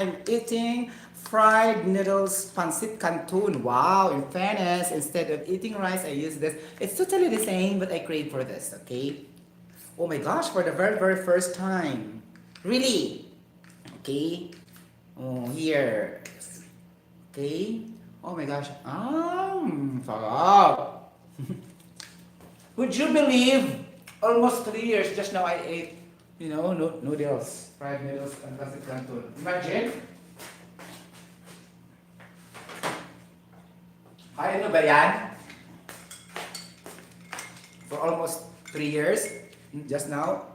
I'm eating fried noodles pancit canton. Wow, in fairness, instead of eating rice, I use this. It's totally the same, but I crave for this, okay? Oh my gosh, for the very, very first time. Really? Okay. Oh, here. Okay. Oh my gosh. Sarap. Would you believe almost 3 years just now I ate, noodles, fried noodles and pancit canton. Imagine. Kaya nyo ba yan? For almost 3 years, just now,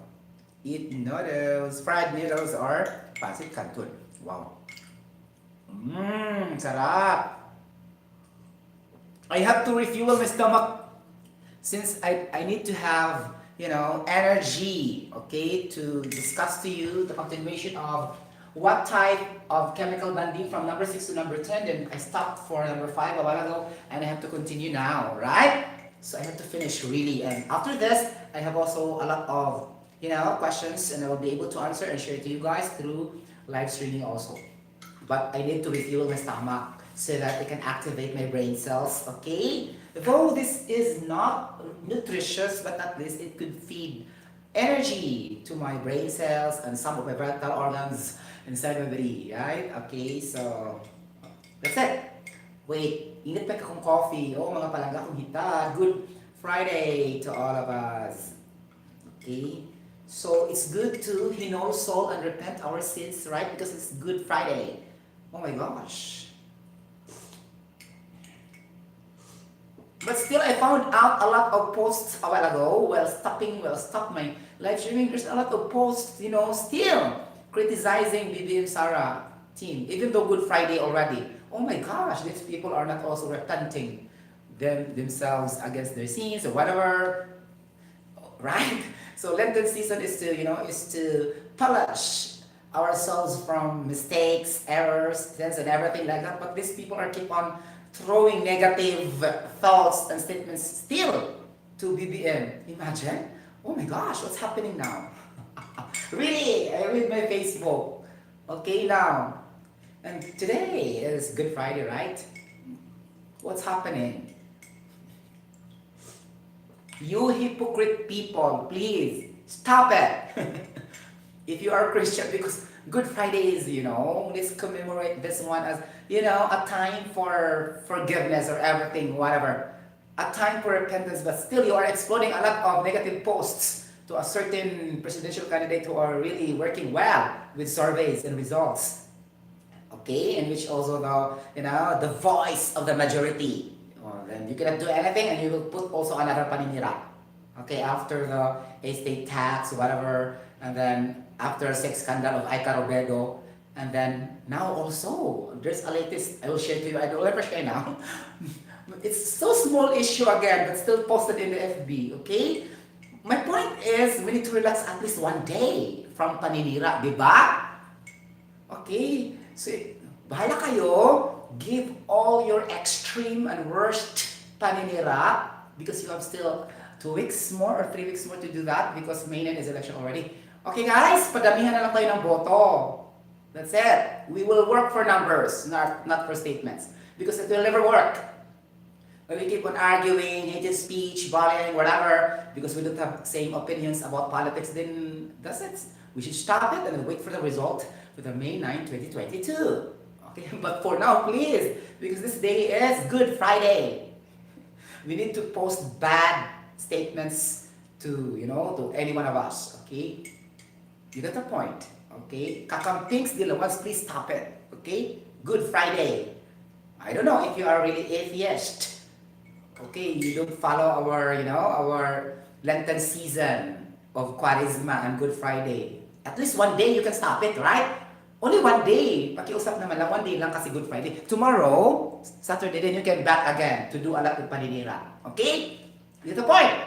eat noodles, fried noodles or pancit canton. Wow. Sarap. I have to refuel my stomach since I need to have, energy, okay, to discuss to you the continuation of what type of chemical bonding from number 6 to number 10. Then I stopped for number 5 a while ago and I have to continue now, right? So I have to finish really. And after this, I have also a lot of, questions and I will be able to answer and share to you guys through live streaming also. But I need to refuel my stomach so that it can activate my brain cells, okay? Though this is not nutritious, but at least it could feed energy to my brain cells and some of my vital organs inside my body, right? Okay, so that's it. Wait, init pa akong coffee. Oh, mga palangga kong hita. Good Friday to all of us. Okay? So it's good to soul and repent our sins, right? Because it's Good Friday. Oh my gosh. But still, I found out a lot of posts a while ago while stop my live streaming. There's a lot of posts, still criticizing Bibi and Sarah team, even though Good Friday already. Oh my gosh, these people are not also repenting themselves against their sins or whatever, right? So Lenten season is to, is to polish ourselves from mistakes, errors, sins, and everything like that. But these people are keep on throwing negative thoughts and statements still to BBM. Imagine. Oh my gosh, what's happening now? Really, I read my Facebook. Okay, now. And today is Good Friday, right? What's happening? You hypocrite people, please stop it. If you are a Christian, because Good Friday is, let's commemorate this one as, a time for forgiveness or everything, whatever. A time for repentance, but still you are exploding a lot of negative posts to a certain presidential candidate who are really working well with surveys and results. Okay, in which also the voice of the majority. Then you cannot do anything and you will put also another paninira. Okay, after the estate tax, whatever, and then after sex scandal of Aika Robedo, and then now also there's a latest I will share to you. I will never share now. It's so small issue again, but still posted in the FB. Okay, my point is we need to relax at least one day from paninira, di ba? Okay, so bahala kayo. Give all your extreme and worst paninira because you have still 2 weeks more or 3 weeks more to do that because May 9 is election already. Okay guys, padamihan na lang tayo ng boto. That's it. We will work for numbers, not for statements. Because it will never work. When we keep on arguing, hated speech, bullying, whatever, because we don't have same opinions about politics, then that's it. We should stop it and wait for the result for the May 9, 2022. Okay, but for now, please, because this day is Good Friday. We need to post bad statements to, to any one of us, okay? You get the point, okay? Kakampings Dilawans, please stop it, okay? Good Friday. I don't know if you are really atheist, okay? You don't follow our, our Lenten season of Quaresma and Good Friday. At least one day you can stop it, right? Only one day. Pakiusap naman lang, one day lang kasi Good Friday. Tomorrow, Saturday, then you can back again to do a lot of paninira. Okay? You get the point?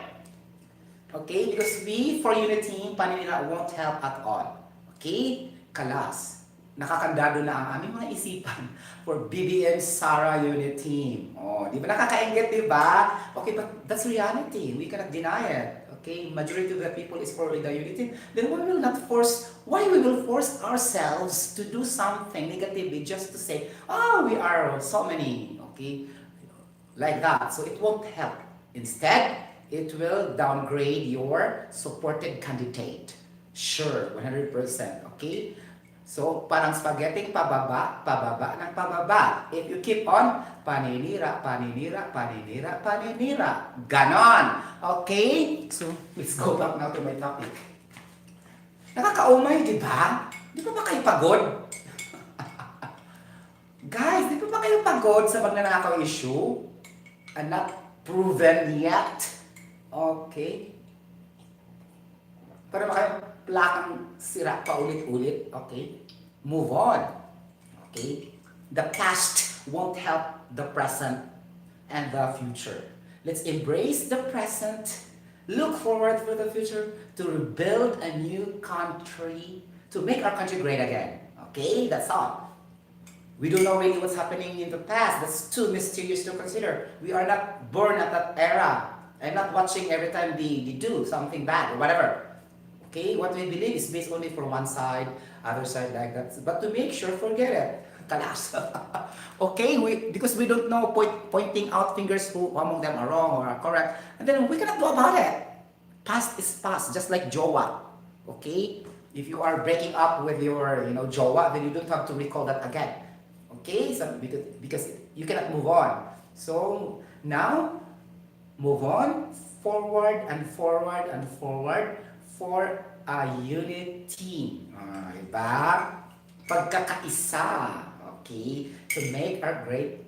Okay? Because we, for unity, paninira won't help at all. Okay? Kalas. Nakakandado na ang aming mga isipan for BBM Sara Unit Team. Oh, di ba nakakaingit, di ba? Okay, but that's reality. We cannot deny it. okay, majority of the people is for the unity, then why we will force ourselves to do something negatively just to say, oh, we are so many, okay, like that. So it won't help. Instead, it will downgrade your supported candidate. Sure, 100%, okay? So, parang spaghetti, pababa, pababa ng pababa. If you keep on, paninira, paninira, paninira, paninira. Ganon. Okay? So, let's go back now to my topic. Nakakaumay, di ba? Di ba kayo pagod? Guys, di ba kayo pagod sa magnanakaw issue? And not proven yet? Okay? Para kayo plakang sira pa ulit-ulit. Okay? Move on. Okay? The past won't help the present and the future. Let's embrace the present, look forward for the future, to rebuild a new country, to make our country great again. Okay? That's all. We don't know really what's happening in the past. That's too mysterious to consider. We are not born at that era. I'm not watching every time they do something bad or whatever. Okay, what we believe is based only for one side, other side like that. But to make sure, forget it. Kalas. Okay, because we don't know pointing out fingers who among them are wrong or are correct, and then we cannot do about it. Past is past, just like jowa. Okay, if you are breaking up with your jowa, then you don't have to recall that again. Okay, so because you cannot move on. So now move on, forward and forward and forward for a unity. Diba? Pagkakaisa. Okay? To make our great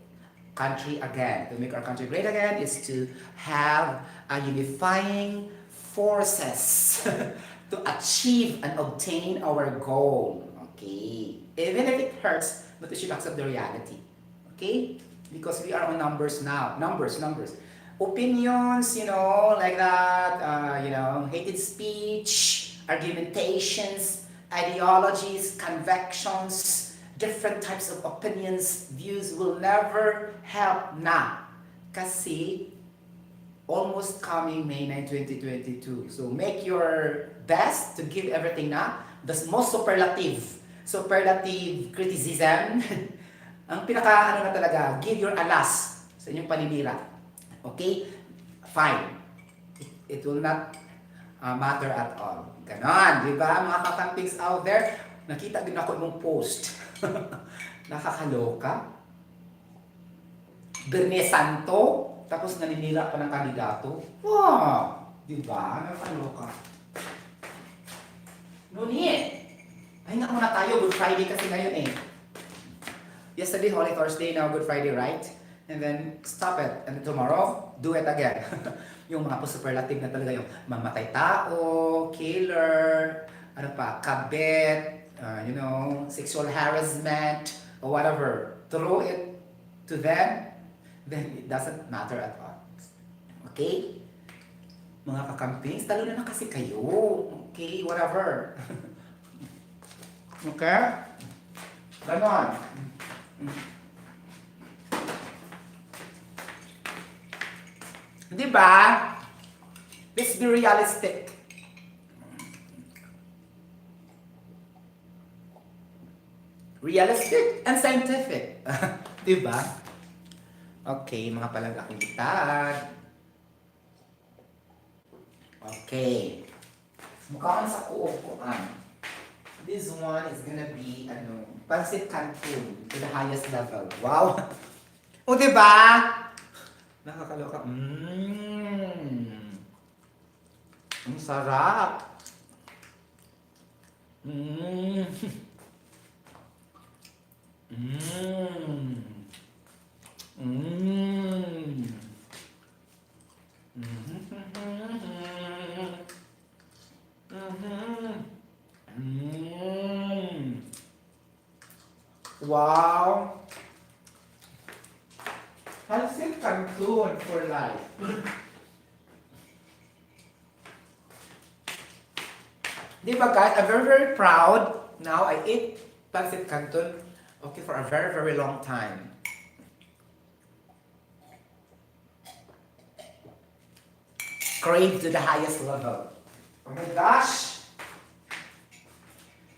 country again. To make our country great again is to have a unifying forces to achieve and obtain our goal. Okay? Even if it hurts, but we should accept the reality. Okay? Because we are on numbers now. Numbers. Opinions, like that, hated speech, argumentations, ideologies, convictions, different types of opinions, views will never help na. Kasi almost coming May 9, 2022. So make your best to give everything na. The most superlative criticism, ang pinaka na talaga, give your alas sa inyong paninira. Okay? Fine. It will not matter at all. Ganon, di ba? Mga kakampings out there, nakita din ako yung post. Nakakaloka. Bernie Santo, tapos naninira pa ng kandidato. Wow! Di ba? Nakakaloka. Ngunit, pahinga muna tayo. Good Friday kasi ngayon eh. Yesterday, Holy Thursday, now Good Friday, right? And then, stop it. And then tomorrow, do it again. Yung mga superlative na talaga yung mamatay tao, killer, ano pa, kabit, sexual harassment, or whatever. Throw it to them, then it doesn't matter at all. Okay? Mga kakampings, talo na kasi kayo. Okay? Whatever. Okay? Ganon. Di ba? Let's be realistic. Realistic and scientific. Di ba? Okay, mga palagaking bitad. Okay. Mukhaan sa kuupuan. This one is gonna be, pansit canton to the highest level. Wow! O, di ba? Nakakaloka. Ang sarap. Wow. Pansit canton for life. Di ba guys, I'm very, very proud. Now I eat pansit canton, okay, for a very, very long time. crave to the highest level. Oh my gosh.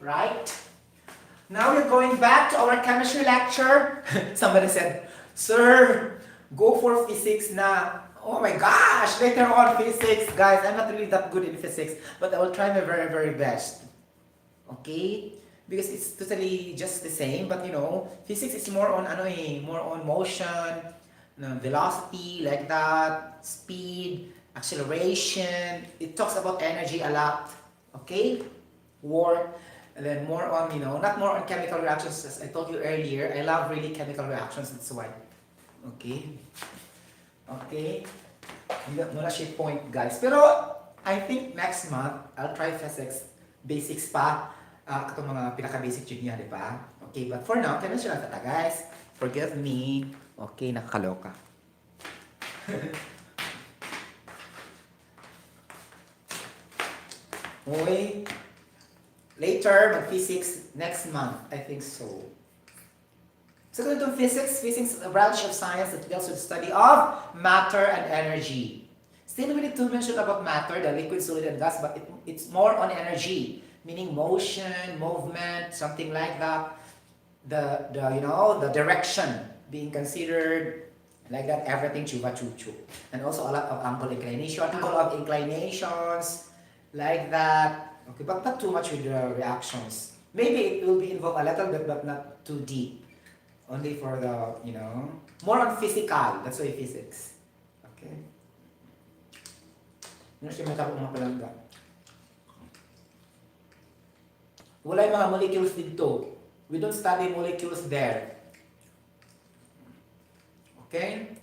Right? Now we're going back to our chemistry lecture. Somebody said, Sir, go for physics na. Oh my gosh, later on physics. Guys, I'm not really that good in physics, but I will try my very, very best. Okay? Because it's totally just the same, but you know, physics is more on more on motion, velocity, like that, speed, acceleration. It talks about energy a lot. Okay? Work. And then more on, not more on chemical reactions as I told you earlier. I love really chemical reactions, that's why. Okay? Okay? Hindi mo na siya point, guys. Pero, I think next month, I'll try physics, basics pa. Itong mga pinaka-basic yun niya, di ba? Okay, but for now, chemistry lang tata, guys. Forgive me. Okay, nakakaloka. Okay. Later, mag-physics next month. I think so. So, kung itong physics is a branch of science that deals with the study of matter and energy. Still, we need to mention about matter, the liquid, solid, and gas, but it's more on energy, meaning motion, movement, something like that. The direction being considered, like that, everything chuba chu. And also a lot of angle of inclinations, like that. Okay, but not too much with the reactions. Maybe it will be involved a little bit, but not too deep. Only for the, more on physical. That's why physics. Okay? Siya may kapag mga palangga. Wala yung mga molecules dito. We don't study molecules there. Okay?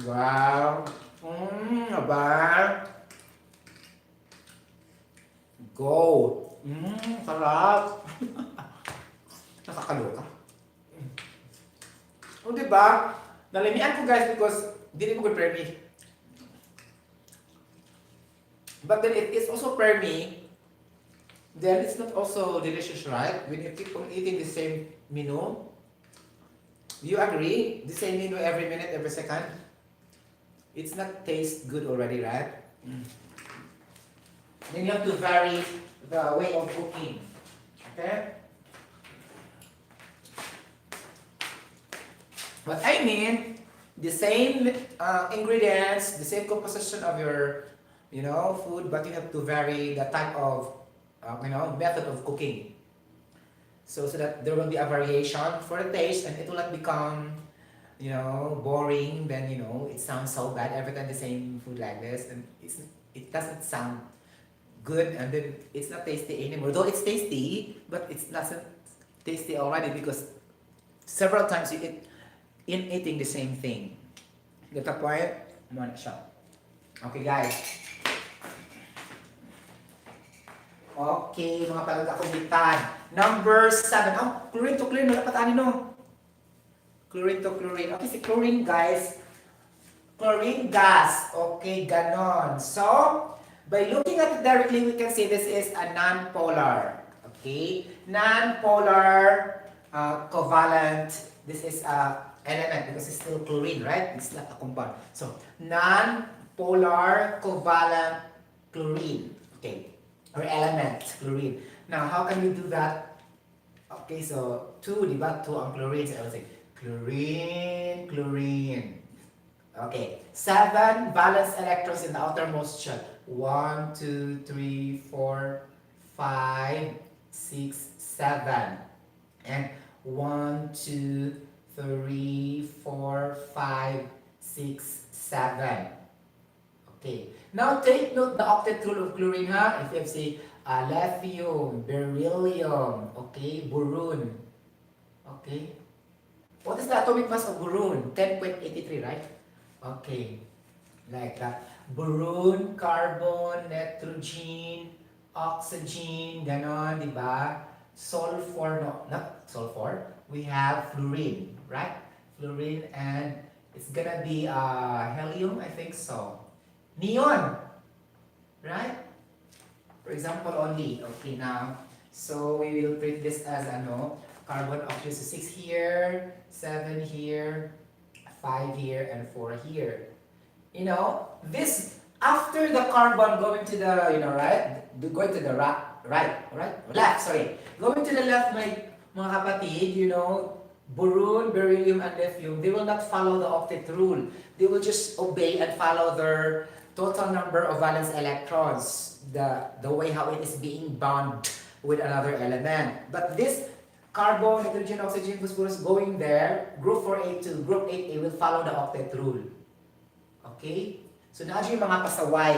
Wow! Aba! Go! Sarap! Nakakaloka. O diba? Nalimian ko guys because didn't ko prepare me. But then it is also prepare me. Then it's not also delicious, right? When you keep on eating the same menu. Do you agree? The same menu every minute, every second? It's not taste good already, right? Then you have to vary the way of cooking. Okay? But I mean, the same ingredients, the same composition of your, food, but you have to vary the type of, method of cooking. So that there will be a variation for the taste and it will not become, boring. Then, it sounds so bad every time the same food like this. And it doesn't sound good and then it's not tasty anymore. Though it's tasty, but it's not tasty already because several times you eat in eating the same thing. Get the point? Okay, guys. Okay, mga palangga kumitan. Number 7. Oh, chlorine to chlorine. Wala pa no? Chlorine to chlorine. Okay, si chlorine, guys. Chlorine gas. Okay, ganon. So, by looking at it directly, we can see this is a non-polar. Okay? Non-polar covalent. This is a element because it's still chlorine, right? It's not a compound. So, non-polar covalent chlorine. Okay. Or element, chlorine. Now, how can we do that? Okay, so 2, diba? 2 ang chlorine. So, I will say chlorine, chlorine. Okay. 7 valence electrons in the outermost shell. 1, 2, 3, 4, 5, 6, 7. And 1, 2, 3, 4, 5, 6, 7. Okay. Now take note the octet rule of chlorine, ha? If you have say lithium, beryllium, okay, boron. Okay. What is the atomic mass of boron? 10.83, right? Okay. Like that. Boron, carbon, nitrogen, oxygen, ganon, di ba? Sulfur, no, not sulfur. We have fluorine, right? Fluorine and it's gonna be helium, I think so. Neon, right? For example only. Okay, now, so we will treat this as Carbon oxygen, so 6 here, 7 here, 5 here, and 4 here. This, after the carbon going to the, right? Going to the left, sorry. Going to the left, mga kapatid, boron, beryllium, and lithium, they will not follow the octet rule. They will just obey and follow their total number of valence electrons, the way how it is being bound with another element. But this carbon, hydrogen, oxygen, phosphorus going there, group 4A to group 8A will follow the octet rule. Okay? So now yung mga pasaway.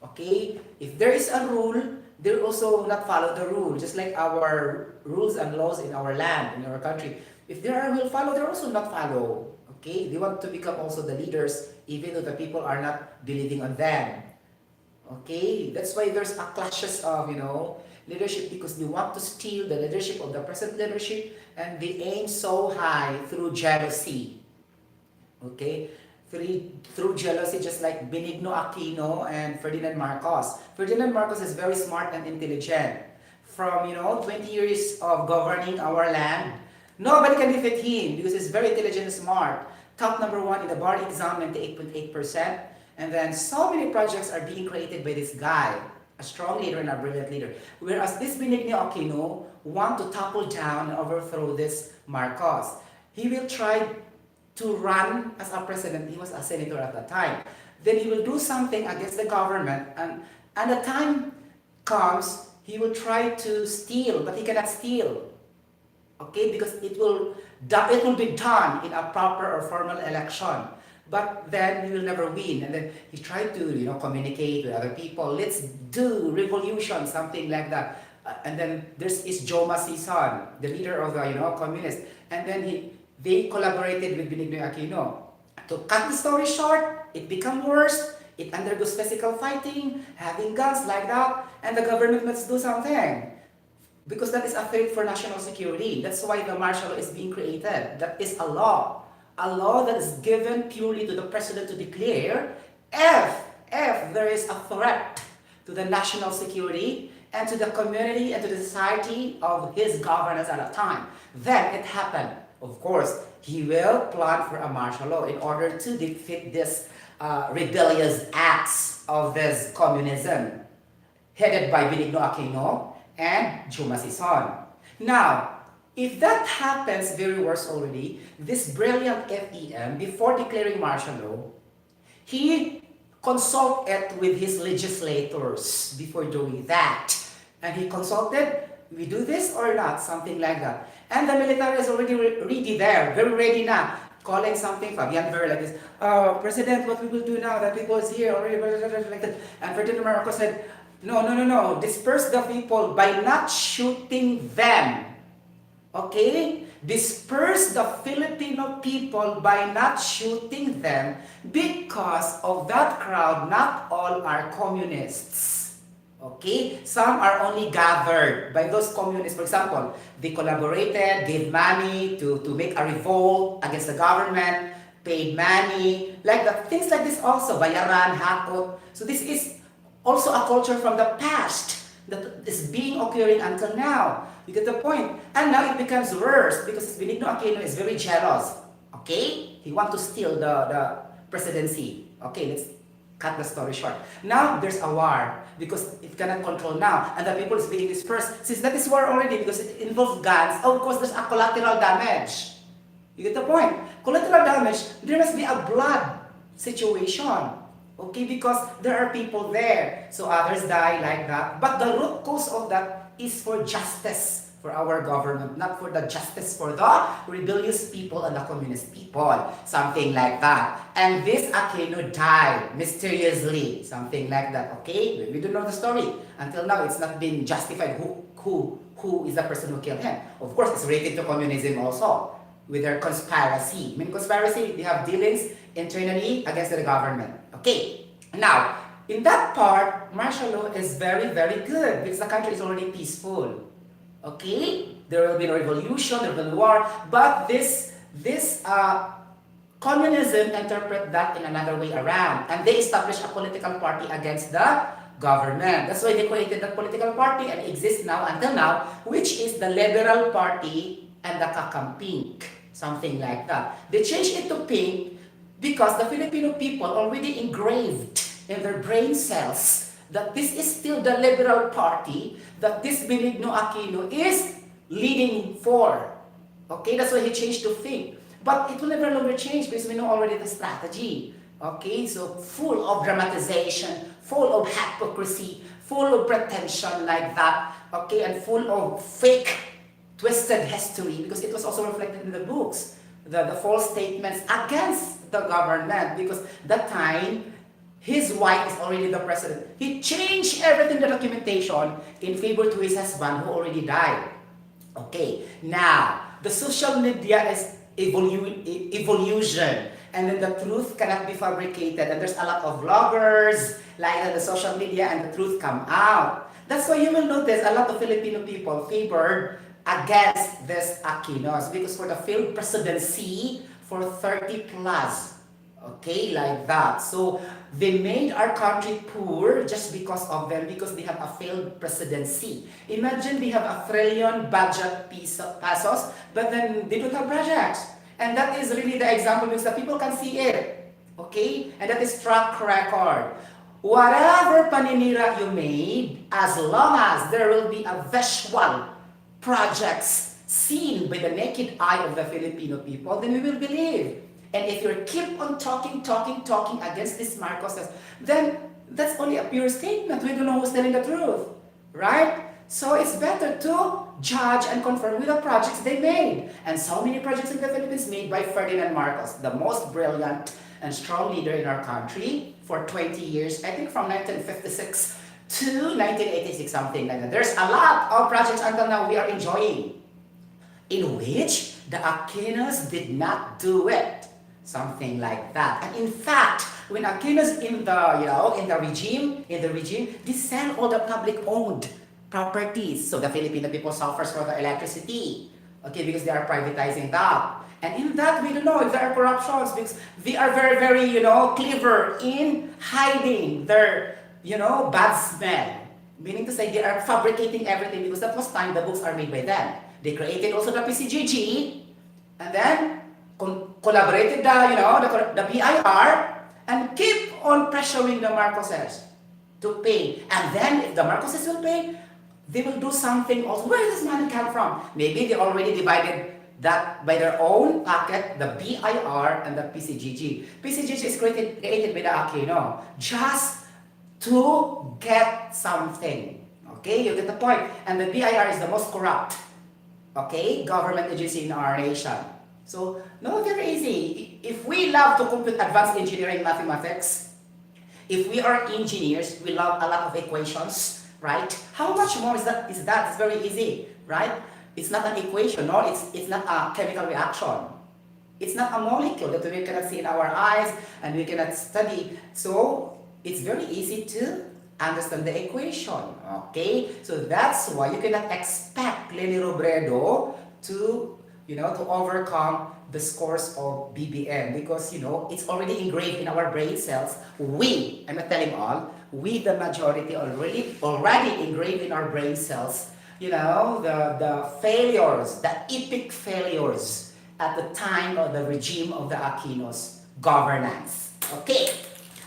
Okay? If there is a rule, they also not follow the rule. Just like our rules and laws in our land, in our country. If there are will follow, they also not follow. Okay? They want to become also the leaders, even though the people are not believing on them. Okay? That's why there's a clashes of, leadership, because they want to steal the leadership of the present leadership, and they aim so high through jealousy. Okay? Through jealousy, just like Benigno Aquino and Ferdinand Marcos. Ferdinand Marcos is very smart and intelligent. From 20 years of governing our land, nobody can defeat him because he's very intelligent and smart. Top number 1 in the bar exam, 98.8%. And then so many projects are being created by this guy, a strong leader and a brilliant leader. Whereas this Benigno Aquino want to topple down and overthrow this Marcos. He will try to run as a president. He was a senator at that time. Then he will do something against the government, and the time comes, he will try to steal, but he cannot steal. Okay, because it will be done in a proper or formal election. But then he will never win. And then he tried to, communicate with other people. Let's do revolution, something like that. And then there's Joma Sison, the leader of the, communists. And then they collaborated with Benigno Aquino. To cut the story short, it became worse. It undergoes physical fighting, having guns like that, and the government must do something. Because that is a threat for national security. That's why the martial law is being created. That is a law. A law that is given purely to the president to declare if there is a threat to the national security and to the community and to the society of his governance at a time. Then it happened. Of course, he will plan for a martial law in order to defeat this rebellious acts of this communism, headed by Benigno Aquino and Joma Sison. Now, if that happens very worse already, this brilliant FEM, before declaring martial law, he consulted with his legislators before doing that. And he consulted, we do this or not, something like that. And the military is already ready there, very ready now, calling something, Fabian Ver like this, President, what we will do now, that people is here already, like that. And Ferdinand Marcos said, no, disperse the people by not shooting them. Okay? Disperse the Filipino people by not shooting them, because of that crowd, not all are communists. Okay? Some are only gathered by those communists. For example, they collaborated, gave money to make a revolt against the government, paid money, like that. Things like this also, bayaran, hakot. So this is also a culture from the past that is being occurring until now. You get the point? And now it becomes worse because Benigno Aquino is very jealous. Okay? He wants to steal the presidency. Okay, let's cut the story short. Now there's a war because it cannot control now, and the people is being dispersed. Since that is war already because it involves guns, of course there's a collateral damage. You get the point? Collateral damage, there must be a blood situation. Okay, because there are people there, so others die like that. But the root cause of that is for justice for our government, not for the justice for the rebellious people and the communist people, something like that. And this Aquino died mysteriously, something like that. Okay, we don't know the story until now. It's not been justified who is the person who killed him. Of course, it's related to communism also, with their conspiracy. I mean, conspiracy, they have dealings internally against the government. Okay, now, in that part, martial law is very, very good because the country is already peaceful. Okay, there will be no revolution, there will be no war, but this communism interpret that in another way around, and they establish a political party against the government. That's why they created that political party and exists now until now, which is the Liberal Party and the kakam pink, something like that. They changed it to pink because the Filipino people already engraved in their brain cells that this is still the Liberal Party that this Benigno Aquino is leading for. Okay, that's why he changed to pink. But it will never longer change because we know already the strategy. Okay, so full of dramatization, full of hypocrisy, full of pretension like that, okay, and full of fake, twisted history because it was also reflected in the books, the false statements against the government because that time his wife is already the president. He changed everything, the documentation, in favor to his husband who already died. Okay, now, the social media is evolution and then the truth cannot be fabricated and there's a lot of vloggers like the social media and the truth come out. That's why you will notice a lot of Filipino people favored against this Aquinos because for the failed presidency for 30 plus. Okay, like that. So they made our country poor just because of them, because they have a failed presidency. Imagine they have a trillion budget pesos, but then they don't have projects. And that is really the example because the people can see it. Okay? And that is track record. Whatever paninira you made, as long as there will be a visual projects seen by the naked eye of the Filipino people, then we will believe. And if you keep on talking against these Marcoses, then that's only a pure statement. We don't know who's telling the truth, right? So it's better to judge and confirm with the projects they made. And so many projects in the Philippines made by Ferdinand Marcos, the most brilliant and strong leader in our country for 20 years, I think from 1956 to 1986, something like that. There's a lot of projects until now we are enjoying, in which the Aquinos did not do it. Something like that. And in fact, when Aquinos in the regime, they sell all the public-owned properties. So the Filipino people suffers for the electricity. Okay, because they are privatizing that. And in that, we don't know if there are corruptions because they are very, very, clever in hiding their, bad smell. Meaning to say they are fabricating everything because that was time the books are made by them. They created also the PCGG and then collaborated the BIR and keep on pressuring the Marcoses to pay. And then if the Marcoses will pay, they will do something also. Where does money come from? Maybe they already divided that by their own pocket, the BIR and the PCGG. PCGG is created by the Aquino just to get something. Okay, you get the point. And the BIR is the most corrupt, government agency in our nation. So, no, very easy. If we love to compute advanced engineering mathematics, if we are engineers, we love a lot of equations, right? How much more is that? It's very easy, right? It's not an equation, no? It's not a chemical reaction. It's not a molecule that we cannot see in our eyes and we cannot study. So, it's very easy to understand the equation, okay? So, that's why you cannot expect Lenny Robredo to overcome the scores of BBM because, it's already engraved in our brain cells. I'm not telling all, we the majority already engraved in our brain cells, the failures, the epic failures at the time of the regime of the Aquinos governance. Okay.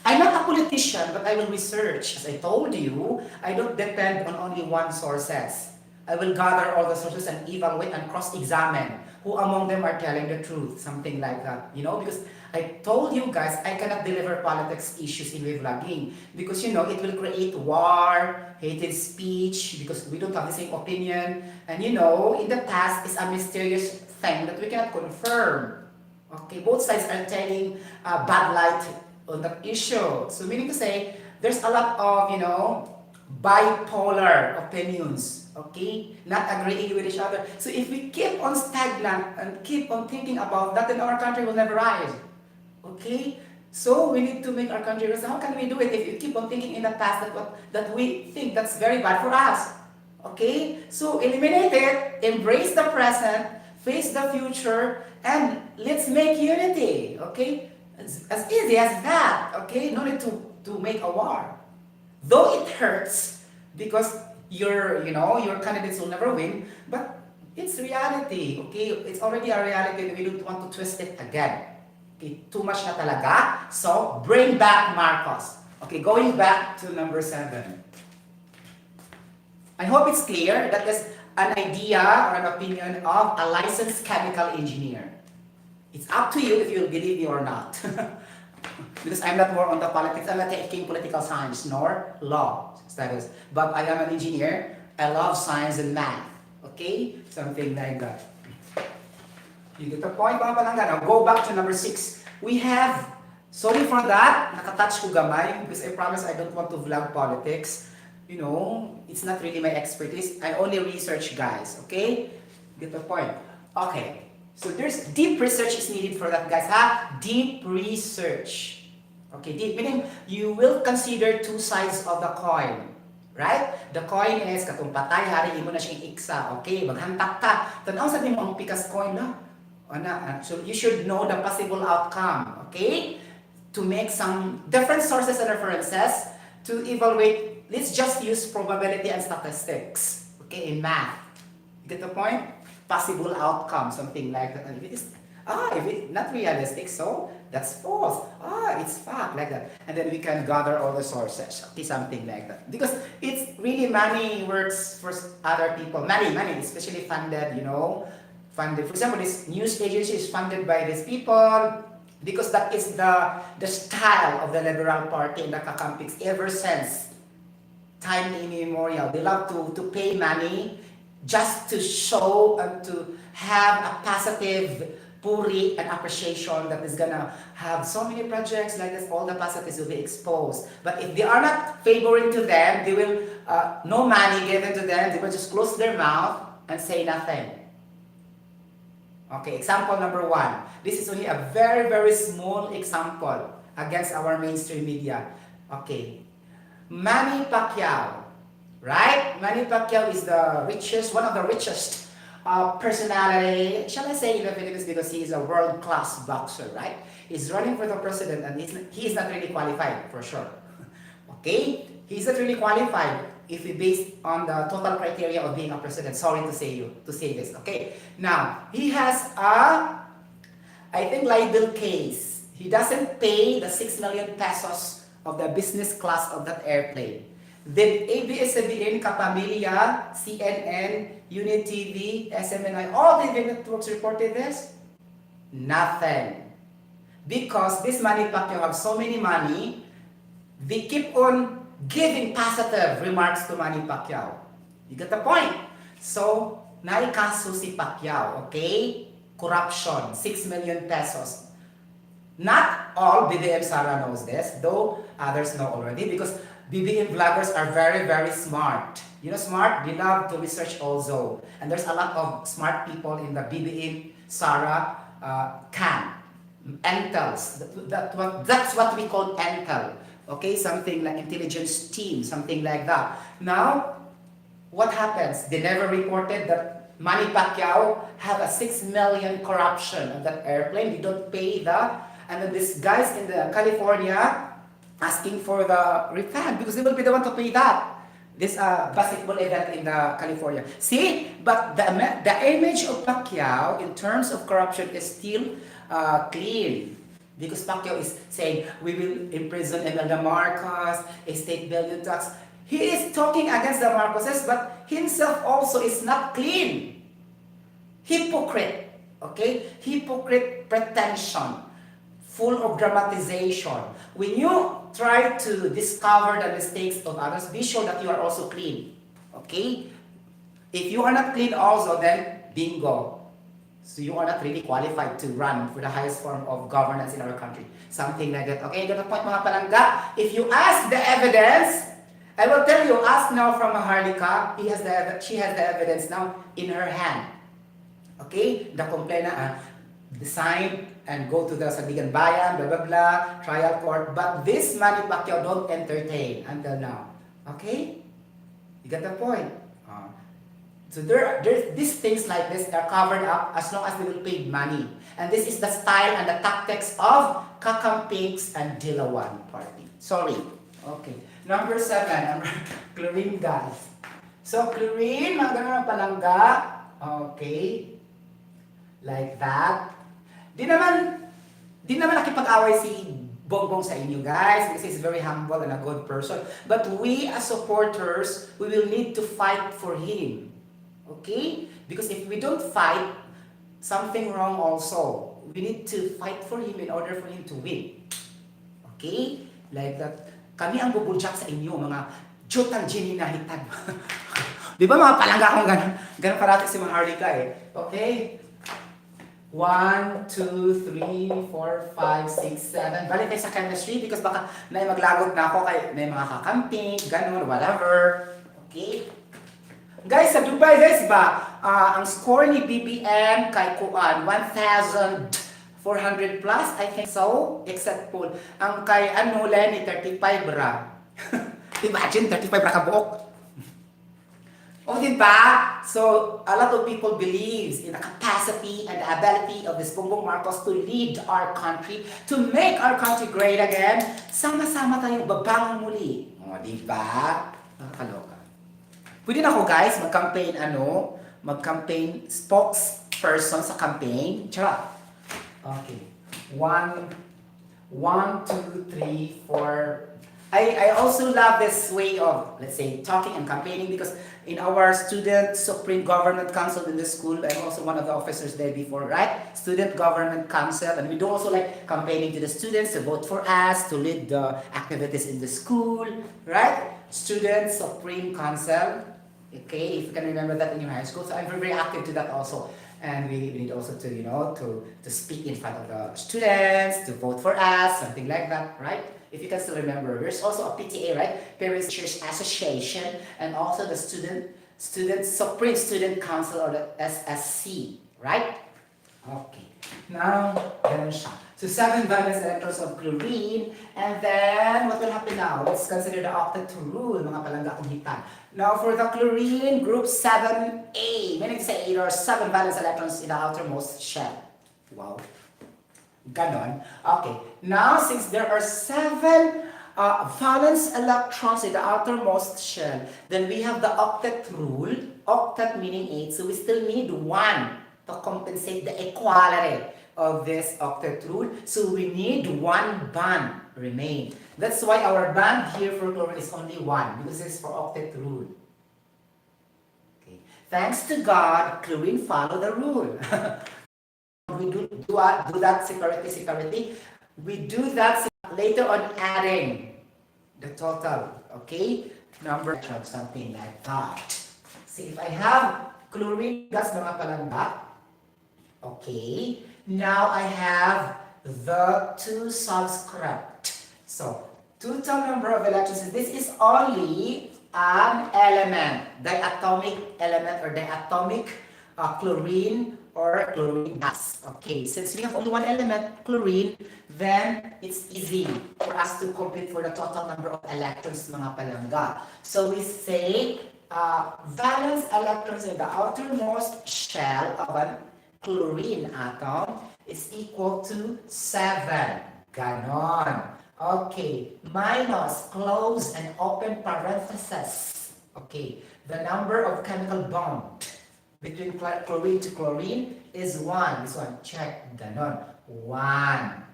I'm not a politician, but I will research. As I told you, I don't depend on only one sources. I will gather all the sources and evaluate and cross-examine who among them are telling the truth, something like that. Because I told you guys, I cannot deliver politics issues in vlogging because, it will create war, hated speech because we don't have the same opinion. And, in the past, it's a mysterious thing that we cannot confirm. Okay, both sides are telling bad light on that issue. So meaning to say, there's a lot of, bipolar opinions. Okay? Not agreeing with each other. So if we keep on stagnant and keep on thinking about that, then our country will never rise. Okay? So we need to make our country rise. How can we do it if you keep on thinking in the past that we think that's very bad for us? Okay? So eliminate it, embrace the present, face the future, and let's make unity. Okay? As easy as that. Okay? No need to make a war. Though it hurts because your candidates will never win, but It's reality, okay? It's already a reality. We don't want to twist it again. Okay, too much na talaga. So, bring back Marcos. Okay, going back to number 7. I hope it's clear that is an idea or an opinion of a licensed chemical engineer. It's up to you if you'll believe me or not. Because I'm not more on the politics. I'm not taking political science nor law studies. But I am an engineer. I love science and math. Okay? Something like that. You get the point, mga palangga. Now, go back to number 6. We have, sorry for that, nakatouch ko gamay, because I promise I don't want to vlog politics. You know, it's not really my expertise. I only research, guys. Okay? Get the point? Okay. So, there's deep research is needed for that, guys. Ha? Deep research. Okay, deep. Meaning, you will consider two sides of the coin. Right? The coin is, katong patay, hari, mo na siyang iksa. Okay? Maghantak ka. Tanaw sa mo ang pikas coin na. So you should know the possible outcome, okay? To make some different sources and references to evaluate. Let's just use probability and statistics, okay, in math. You get the point? Possible outcome, something like that. And if it is, if it's not realistic, so that's false. It's fact, like that. And then we can gather all the sources, okay, something like that. Because it's really money works for other people. Money, especially funded, you know. Funded. For example, this news agency is funded by these people because that is the style of the Liberal Party in the Kakampiks ever since time immemorial. They love to pay money just to show and to have a positive puri and appreciation that is gonna have so many projects like this. All the positives will be exposed. But if they are not favoring to them, they will no money given to them. They will just close their mouth and say nothing. Okay, example number 1. This is only a very, very small example against our mainstream media. Okay. Manny Pacquiao, right? Manny Pacquiao is the richest, one of the richest personality, shall I say, in the Philippines, because he is a world-class boxer, right? He's running for the president and he is not really qualified, for sure. Okay? He's not really qualified if we base on the total criteria of being a president. Sorry to say this. Okay. Now, he has a, I think, libel case. He doesn't pay the 6 million pesos of the business class of that airplane. Then ABS-CBN, Kapamilya, CNN, Unit TV, SMNI, all the networks reported this? Nothing. Because this Manny Pacquiao have so many money, they keep on giving positive remarks to Manny Pacquiao. You get the point? So, naikaso si Pacquiao, okay? Corruption, 6 million pesos. Not all BBM Sara knows this, though others know already, because BBM vloggers are very, very smart. You know, smart? They love to research also. And there's a lot of smart people in the BBM Sara camp. Entels. That's what we call entel. Okay, something like intelligence team, something like that. Now, what happens? They never reported that Manny Pacquiao have a 6 million corruption on that airplane. They don't pay that. And then these guys in the California asking for the refund because they will be the one to pay that. This basketball event in the California. See, but the image of Pacquiao in terms of corruption is still clean. Because Pacquiao is saying, we will imprison Imelda Marcos, estate billion tax. He is talking against the Marcoses, but himself also is not clean. Hypocrite. Okay? Hypocrite pretension. Full of dramatization. When you try to discover the mistakes of others, be sure that you are also clean. Okay? If you are not clean also, then bingo. So you are not really qualified to run for the highest form of governance in our country. Something like that. Okay, got the point, mga palangga. If you ask the evidence, I will tell you, ask now from Maharlika. She has the evidence now in her hand. Okay, the complainant decide and go to the Sandigan Bayan, blah, blah, blah, trial court. But this Manny Pacquiao don't entertain until now. Okay? You got the point? So these things like this are covered up as long as they will pay money. And this is the style and the tactics of Kakampings and Dilawan party. Sorry. Okay. Number 7, chlorine gas. So chlorine, mga ganun ang palangga, Okay? Like that. Di naman, di naman nakipag-away si Bongbong sa inyo, guys, because he's very humble and a good person. But we as supporters, we will need to fight for him. Okay? Because if we don't fight, something wrong also. We need to fight for him in order for him to win. Okay? Like that. Kami ang bubulyak sa inyo, mga jutang Jenny na hitag. Di ba mga palangga akong ganun? Ganun parati si Mang Harlika eh. Okay? 1, 2, 3, 4, 5, 6, 7. Balik tayo sa chemistry because baka na maglagot na ako kay may mga kakamping, ganun, whatever. Okay? Guys, sa Dubai, guys, ba, ang score ni BBM kay Kuan, 1,400 plus, I think so, except po, ang kay Lenny, 35 ra. Imagine, 35 ra kabuok. O, diba? So, a lot of people believes in the capacity and the ability of this Bongbong Marcos to lead our country, to make our country great again. Sama-sama tayong babangon muli. O, diba? Nakakaloka. Pwede na ako, guys, mag-campaign spokesperson sa campaign. Charot. Okay. 1, 2, 3, 4. I also love this way of, let's say, talking and campaigning because in our Student Supreme Government Council in the school, I'm also one of the officers there before, right? Student Government Council, and we do also like campaigning to the students to vote for us, to lead the activities in the school, right? Student Supreme Council, okay, if you can remember that in your high school. So I'm very, very active to that also. And we need also to, to speak in front of the students, to vote for us, something like that, right? If you can still remember, there's also a PTA, right? Parents Teachers Association, and also the Supreme Student Council, or the SSC, right? Okay. Now, ganun siya. So 7 valence electrons of chlorine, and then what will happen now? Let's consider the octet rule, mga palangga kong hitan. Now for the chlorine, group 7A, meaning to say there are 7 valence electrons in the outermost shell. Wow. Ganon. Okay. Now, since there are 7 valence electrons in the outermost shell, then we have the octet rule. Octet meaning 8, so we still need 1 to compensate the equality of this octet rule. So we need 1 bond remain. That's why our bond here for chlorine is only 1, because it's for octet rule. Okay. Thanks to God, chlorine follow the rule. We do that separately. We do that later on adding the total, okay? Number of something like that. See, if I have chlorine gas mga palangga, okay, now I have the 2 subscript. So, total number of electrons, this is only an element, diatomic element or diatomic chlorine or chlorine gas. Okay, since we have only 1 element, chlorine, then it's easy for us to compute for the total number of electrons mga palangga. So we say valence electrons in the outermost shell of a chlorine atom is equal to 7. Ganon. Okay, minus close and open parenthesis. Okay, the number of chemical bond between chlorine to chlorine is 1. This one, check. Ganon. 1.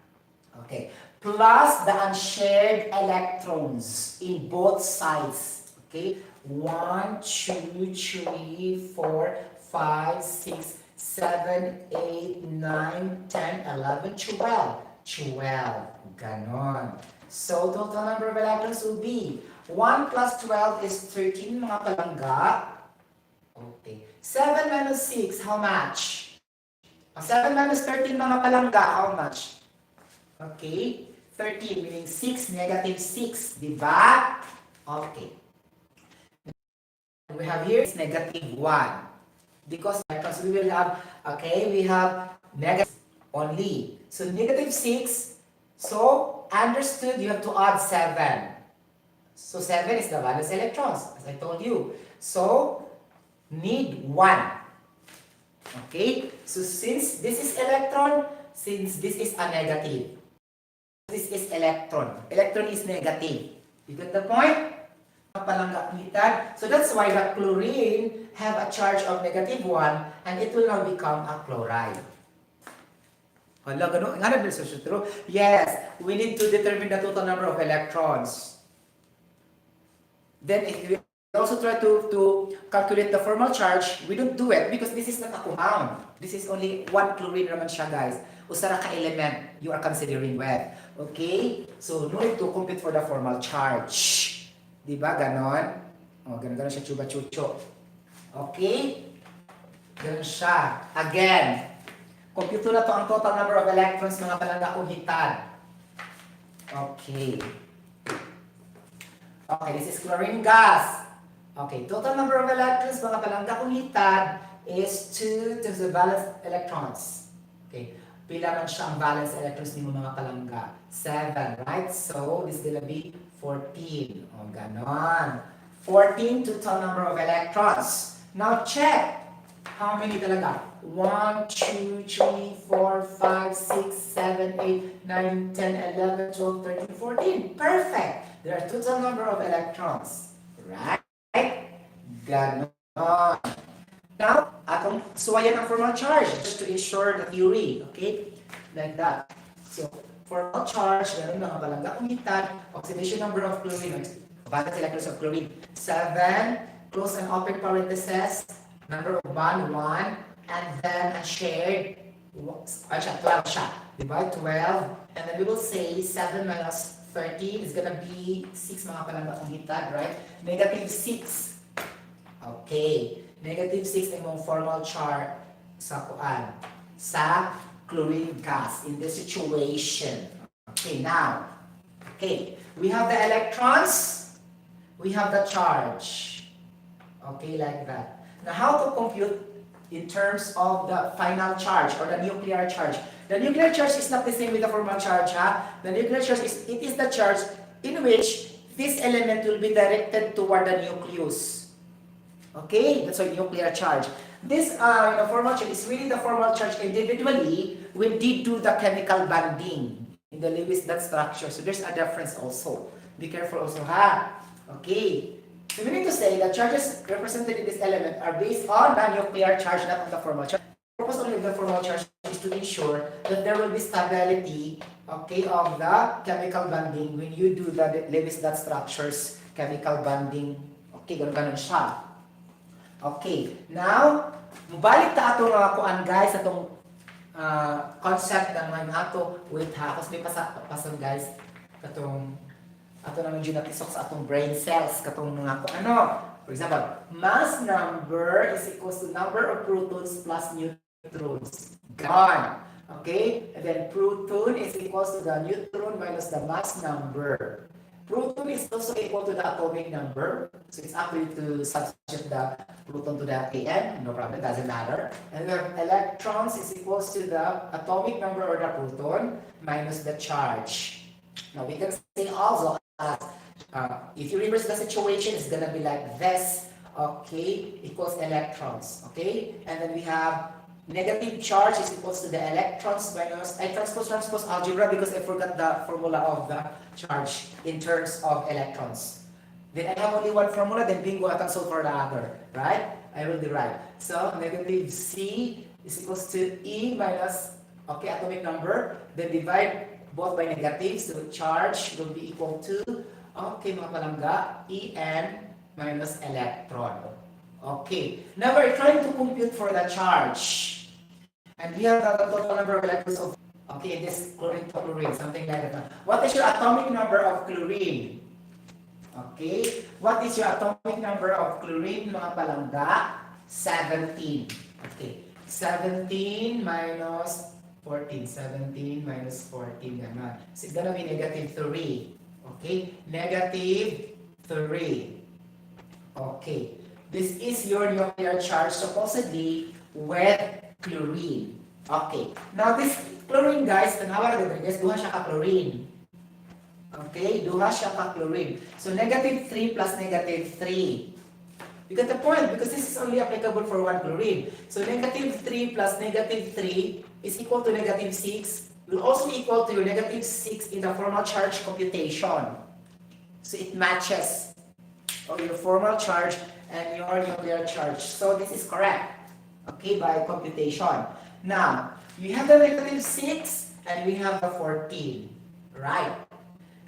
Okay. Plus the unshared electrons in both sides. Okay. 1, 2, 3, 4, 5, 6, 7, 8, 9, 10, 11, 12. 12. Ganon. So, total number of electrons will be 1 plus 12 is 13 mga palangga. Okay. 7 minus 6, how much? 7 minus 13 mga palangga, how much? Okay. 13, meaning 6, negative 6, diba? Okay. We have here is negative 1. Because we will have, okay, we have negative only. So, negative 6. So, understood, you have to add 7. So, 7 is the valence electrons, as I told you. So, need 1. Okay? So, since this is electron, since this is a negative, this is electron. Electron is negative. You get the point? palangga. So that's why the chlorine have a charge of -1 and it will now become a chloride. Hala, ganun. Nga na so true? Yes, we need to determine the total number of electrons. Then if we also try to calculate the formal charge, we don't do it because this is not a compound. This is only one chlorine naman siya, guys. Usara ka element you are considering with. Okay? So, no need to compute for the formal charge. Diba? Ganon. O, ganon siya, chuba-chucho. Okay? Ganon siya. Again, compute na to ang total number of electrons mga palangga uhitan. Okay. Okay, this is chlorine gas. Okay, total number of electrons mga palangga uhitan is 2 times the valence electrons. Okay, pila man siya ang valence electrons ni mga palangga? 7, right? So, this is gonna be 14. O, ganon. 14 total number of electrons. Now, check. How many talaga? 1, 2, 3, 4, 5, 6, 7, 8, 9, 10, 11, 12, 13, 14. Perfect! There are total number of electrons. Right? Ganon. Now, atong suwayan ang formal charge just to ensure the theory. Okay? Like that. So, formal charge, ganun mga palangga umitan, oxidation number of chlorine, valence electrons of chlorine, 7, close and open parentheses, number of bond, 1, and then a shared, 12 siya. Divide 12, and then we will say 7 minus 13 is gonna be 6 mga palangga umitan, right? -6. Okay. -6 ang mong formal charge sa kuan, sa chlorine gas in this situation. Okay, now, okay, we have the electrons, we have the charge. Okay, like that. Now, how to compute in terms of the final charge or the nuclear charge? The nuclear charge is not the same with the formal charge, ha? The nuclear charge is the charge in which this element will be directed toward the nucleus. Okay, that's why nuclear charge. This formal charge is really the formal charge individually. We did do the chemical bonding in the Lewis dot structure. So there's a difference also. Be careful also, ha? Okay. So we need to say that charges represented in this element are based on the nuclear charge, not on the formal charge. The purpose only of the formal charge is to ensure that there will be stability, okay, of the chemical bonding when you do the Lewis dot structures chemical bonding. Okay, ganun siya. Okay, now, mubalik ta atong kuan guys, atong concept ng mga ato. Wait ha, kasi may pasan guys, katong ato naman yun natisok sa atong brain cells, katong mga ano. For example, mass number is equals to number of protons plus neutrons. Gone. Okay? And then proton is equals to the neutron minus the mass number. Proton is also equal to the atomic number. So it's up to you to substitute the proton to the Kn. No problem, doesn't matter. And then electrons is equals to the atomic number or the proton minus the charge. Now we can say also as if you reverse the situation, it's gonna be like this. Okay, equals electrons. Okay, and then we have negative charge is equals to the electrons minus transpose algebra because I forgot the formula of the charge in terms of electrons. Then I have only one formula, then bingo atang solve for the other, right? I will derive. So negative C is equals to E minus, okay, atomic number, then divide both by negative, so charge will be equal to, okay mga palangga, En minus electron. Okay, now we're trying to compute for the charge. And we have the total number of electrons of, okay, this chlorine to chlorine, something like that. What is your atomic number of chlorine? Okay, what is your atomic number of chlorine, mga palangga? 17. Okay, 17 minus 14. 17 minus 14, ganun. So it's gonna be -3. Okay, -3. Okay. This is your nuclear charge supposedly with chlorine. Okay. Now this chlorine guys, tanawa na guys, duha siya ka chlorine. Okay, duha siya ka chlorine. So -3 plus -3. You get the point because this is only applicable for one chlorine. So -3 plus -3 is equal to -6. Will also equal to your -6 in the formal charge computation. So it matches. or your formal charge and your nuclear charge. So this is correct, okay, by computation. Now, you have the negative 6 and we have the 14, right?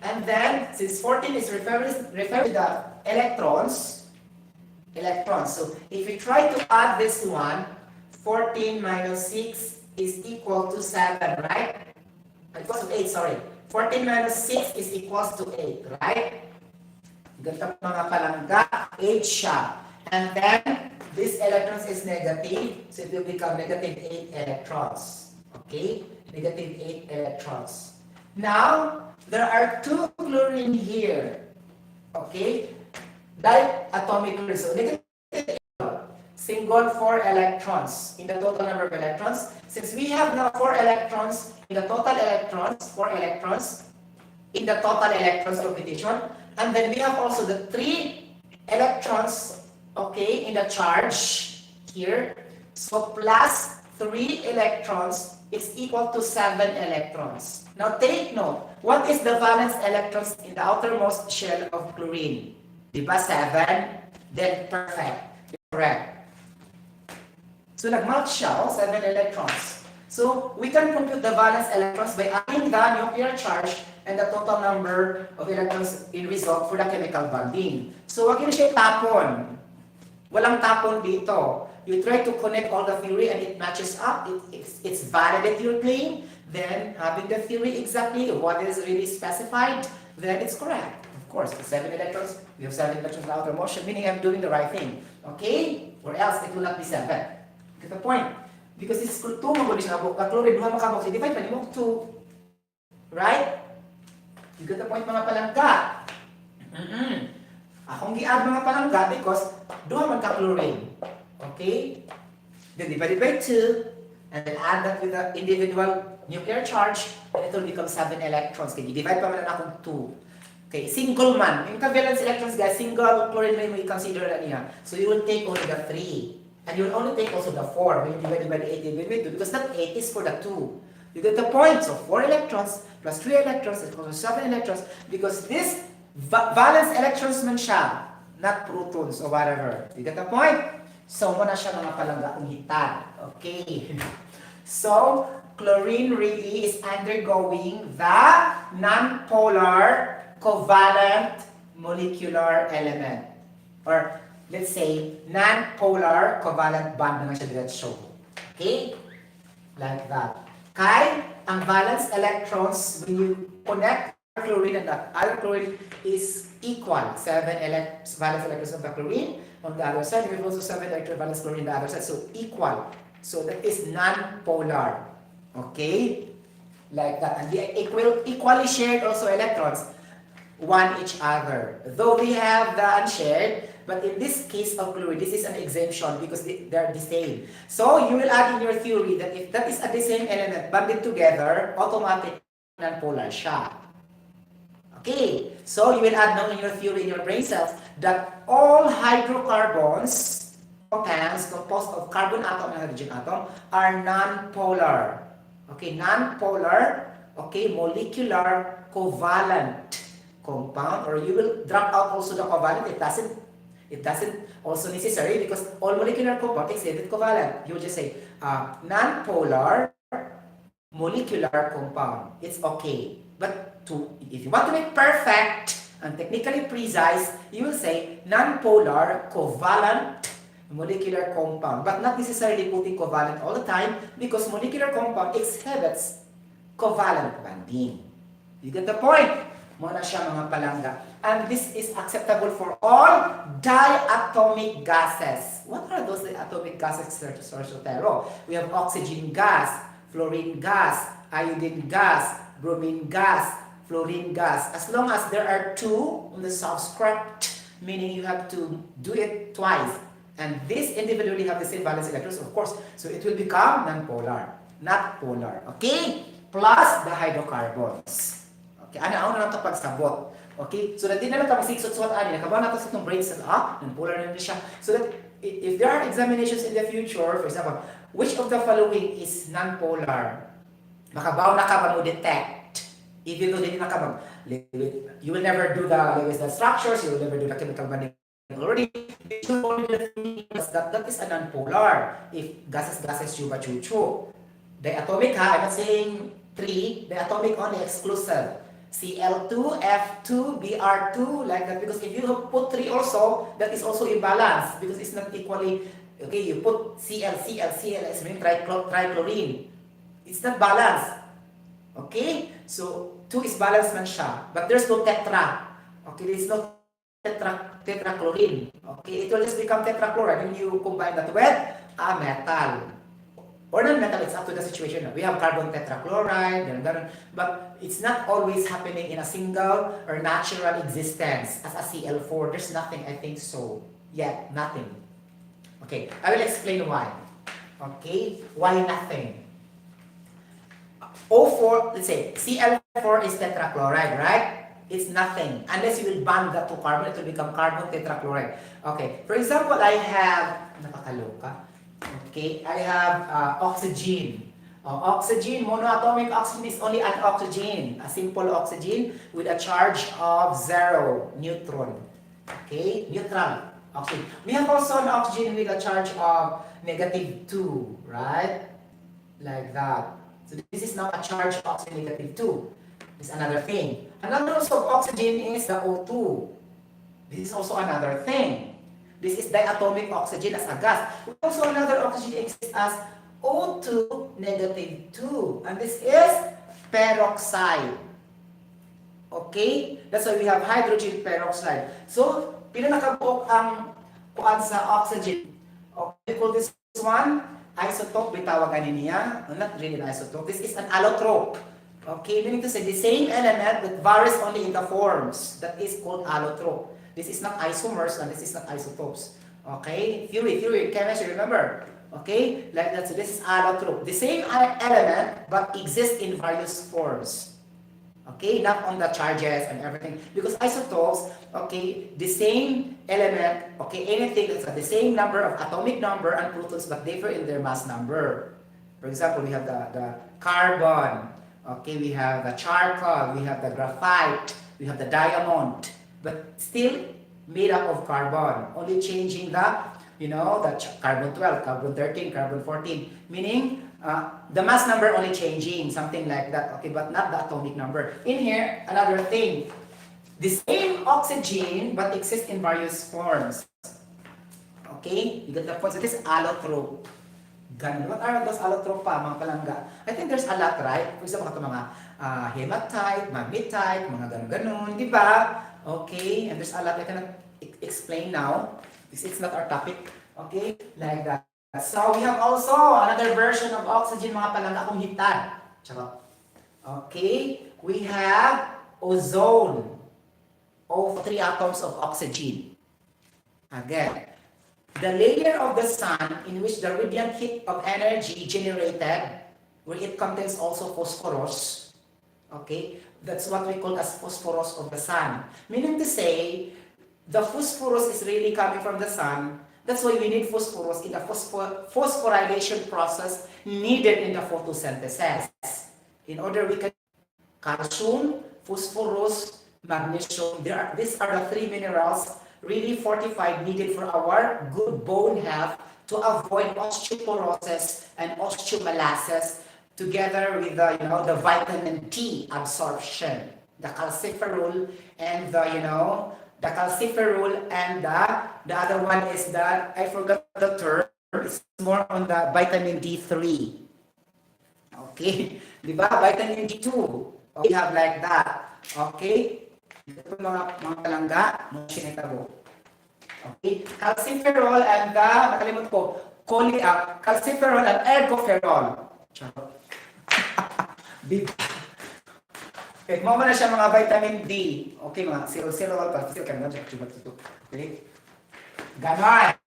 And then, since 14 is referring to the electrons. So if we try to add this one, 14 minus 6 is equal to 7, right? Equals to 8, sorry. 14 minus 6 is equals to 8, right? Ganito mga palangga, 8 siya. And then, this electrons is negative, so it will become negative 8 electrons. Okay? Negative 8 electrons. Now, there are 2 chlorine here. Okay? Diatomic chlorine. So, negative 8, single 4 electrons in the total number of electrons. Since we have now 4 electrons in the total electrons, 4 electrons in the total electrons computation, and then we have also the 3 electrons, okay, in the charge here. So plus 3 electrons is equal to 7 electrons. Now take note, what is the valence electrons in the outermost shell of chlorine? Diba 7? Then perfect. Correct. So nag-match siya, 7 electrons. So we can compute the valence electrons by adding the nuclear charge and the total number of electrons in result for the chemical bonding. So wag yun siya tapon. Walang tapon dito. You try to connect all the theory and it matches up. It's validate your claim. Then having the theory exactly what is really specified, then it's correct. Of course, 7 electrons, we have 7 electrons in outer motion, meaning I'm doing the right thing. Okay? Or else it will not be 7. Get the point? Because it's 2 magulis na chlorine, 2 makabok, so divide pa ni mo 2. Right? You get the point mga palangga? Akong gi-add mga palangga because 2 magka-chlorine. Okay? Then divide by 2 and then add that with the individual nuclear charge and it will become 7 electrons. Okay, divide pa man na akong 2. Okay, single man. Yung ka-valence electrons guys, single chlorine may i-consider na niya. So you will take only the 3. And you will only take also the 4 when you divide by the 8 divide by 2 because that 8 is for the 2. You get the point. So 4 electrons plus 3 electrons is equal to 7 electrons because this valence electrons man siya, not protons or whatever. You get the point? So muna siya mga palangga kung hitad. Okay. So chlorine really is undergoing the non-polar covalent molecular element. Or let's say, non-polar covalent bond na siya diretso. Okay? Like that. Kaya, ang valence electrons, when you connect chlorine and the other chlorine is equal. 7 valence electrons of the chlorine on the other side. We have also 7 valence chlorine on the other side. So, equal. So, that is non-polar. Okay? Like that. And they equally shared also electrons. One each other. Though we have the unshared, but in this case of chlorine, this is an exemption because they are the same. So you will add in your theory that if that is the same element bonded together, automatically non-polar siya. Okay, so you will add now in your theory, in your brain cells, that all hydrocarbons, compounds composed of carbon atom and hydrogen atom, are non-polar. Okay, non-polar, okay, molecular covalent compound, or you will drop out also the covalent. It doesn't also necessary because all molecular compound is covalent. You will just say non-polar molecular compound. It's okay. But if you want to make perfect and technically precise, you will say non-polar covalent molecular compound. But not necessarily putting covalent all the time because molecular compound exhibits covalent bonding. You get the point? Muna siya mga palangga. And this is acceptable for all diatomic gases. What are those diatomic gases, Sir Sotero? We have oxygen gas, fluorine gas, iodine gas, bromine gas, fluorine gas. As long as there are 2 on the subscript, meaning you have to do it twice. And this individually have the same valence electrons, of course. So it will become non-polar, not polar. Okay? Plus the hydrocarbons. Okay, ano na ito pagsabot. Okay, so that di na lang ito magsiksot-suot ani, nakabaw na ito sa itong brain cells, non-polar na rin siya. So that if there are examinations in the future, for example, which of the following is non-polar? Makabaw na ka ba mo detect? Even though hindi na ka you will never do the structures, you will never do the chemical bonding already that is a non-polar. If gases chuba chuchu. Diatomic ha, I'm not saying 3, diatomic only exclusive. Cl2, F2, Br2, like that. Because if you put 3 also, that is also imbalance because it's not equally, okay, you put Cl, it's meaning trichlorine. It's not balanced. Okay? So, 2 is balanced man siya. But there's no tetra. Okay, there's no tetrachlorine. Okay, it will just become tetrachloride when you combine that with a metal. Or non-metal, it's up to the situation. We have carbon tetrachloride, but it's not always happening in a single or natural existence as a Cl4. There's nothing, I think so. Yet, nothing. Okay, I will explain why. Okay, why nothing? O4, let's say, Cl4 is tetrachloride, right? It's nothing. Unless you will bond the two carbon, it will become carbon tetrachloride. Okay, for example, I have, nakakaloka. Okay, I have oxygen. Oxygen, monoatomic oxygen is only an oxygen, a simple oxygen with a charge of 0 neutron. Okay, neutral oxygen. We have also an oxygen with a charge of -2, right? Like that. So this is now a charged oxygen -2. This is another thing. Another source of oxygen is the O2. This is also another thing. This is diatomic oxygen as a gas. Also another oxygen exists as O2 -2. And this is peroxide. Okay? That's why we have hydrogen peroxide. So, pinanakabuok ang kuan sa oxygen. Okay, call this one isotope. Bitawagan niya. Not really an isotope. This is an allotrope. Okay, meaning to say the same element that varies only in the forms. That is called allotrope. This is not isomers and this is not isotopes. Okay? Theory, chemistry, remember? Okay? Like that. So this is allotrope. The same element but exists in various forms. Okay? Not on the charges and everything. Because isotopes, okay, the same element, okay, anything that's the same number of atomic number and protons but differ in their mass number. For example, we have the carbon. Okay, we have the charcoal, we have the graphite, we have the diamond. But still made up of carbon, only changing the, the carbon 12, carbon 13, carbon 14, meaning the mass number only changing, something like that, okay, but not the atomic number. In here, another thing, the same oxygen but exists in various forms. Okay, you get the point. So this is allotrope. Ganun. What are those allotrope pa, mga palangga? I think there's a lot, right? For example, ito mga hematite, magnetite, mga ganun-ganun, di ba? Okay, and there's a lot I cannot explain now. This is not our topic. Okay, like that. So we have also another version of oxygen, mga palangga, akong hitad. Charot. Okay, we have ozone. Of 3 atoms of oxygen. Again, the layer of the sun in which the radiant heat of energy generated, where it contains also phosphorus. Okay, that's what we call as phosphorus of the sun. Meaning to say, the phosphorus is really coming from the sun. That's why we need phosphorus in the phosphorylation process needed in the photosynthesis. In order we can calcium, phosphorus, magnesium. These are the 3 minerals really fortified needed for our good bone health to avoid osteoporosis and osteomalacia. Together with the vitamin D absorption, the calciferol and the calciferol and the other one is that I forgot the term. It's more on the vitamin D3. Okay, di ba? Vitamin D2. We have like that. Okay, ito mga palangga, mga sinitabo. Okay, calciferol and nakalimutan ko, calciferol and ergoferol. Charot. Diba? Okay, mo na siya mga vitamin D. Okay, mga zero, okay? Ganon.